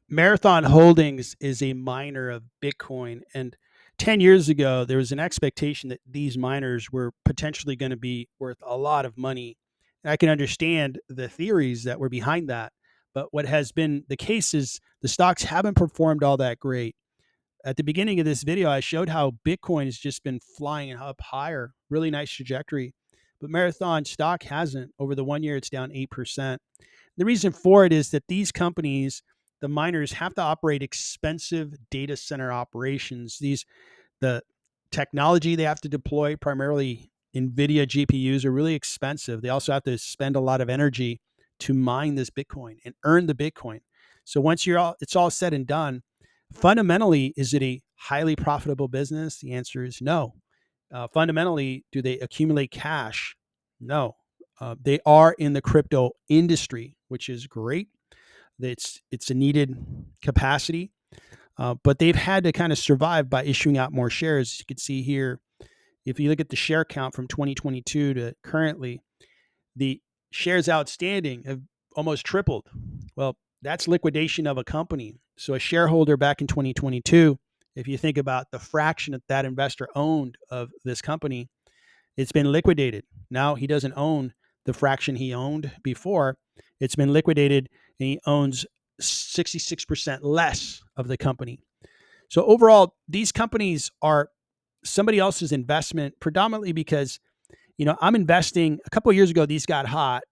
Marathon Holdings is a miner of Bitcoin. And 10 years ago, there was an expectation that these miners were potentially going to be worth a lot of money. And I can understand the theories that were behind that. But what has been the case is the stocks haven't performed all that great. At the beginning of this video, I showed how Bitcoin has just been flying up higher, really nice trajectory. But Marathon stock hasn't. Over the 1 year, it's down 8%. The reason for it is that these companies, the miners, have to operate expensive data center operations. The technology they have to deploy, primarily NVIDIA GPUs, are really expensive. They also have to spend a lot of energy to mine this Bitcoin and earn the Bitcoin. So once it's all said and done, fundamentally, is it a highly profitable business? The answer is no. Fundamentally, do they accumulate cash? No. They are in the crypto industry, which is great. It's a needed capacity, but they've had to kind of survive by issuing out more shares. You can see here, if you look at the share count from 2022 to currently, the shares outstanding have almost tripled. Well, that's liquidation of a company. So a shareholder back in 2022, if you think about the fraction that that investor owned of this company, it's been liquidated. Now he doesn't own the fraction he owned before. It's been liquidated and he owns 66% less of the company. So overall, these companies are somebody else's investment, predominantly because, I'm investing. A couple of years ago, these got hot,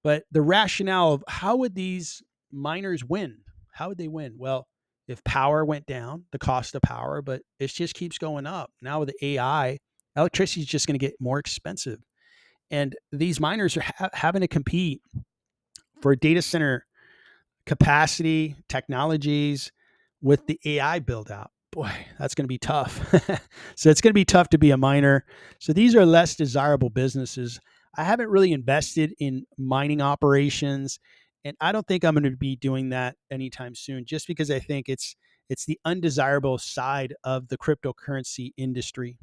but the rationale of how would these miners win? How would they win? Well, if power went down, the cost of power, but it just keeps going up. Now with the AI, electricity is just going to get more expensive. And these miners are having to compete for data center capacity, technologies with the AI build out. Boy, that's going to be tough. So it's going to be tough to be a miner. So these are less desirable businesses. I haven't really invested in mining operations, and I don't think I'm going to be doing that anytime soon, just because I think it's the undesirable side of the cryptocurrency industry.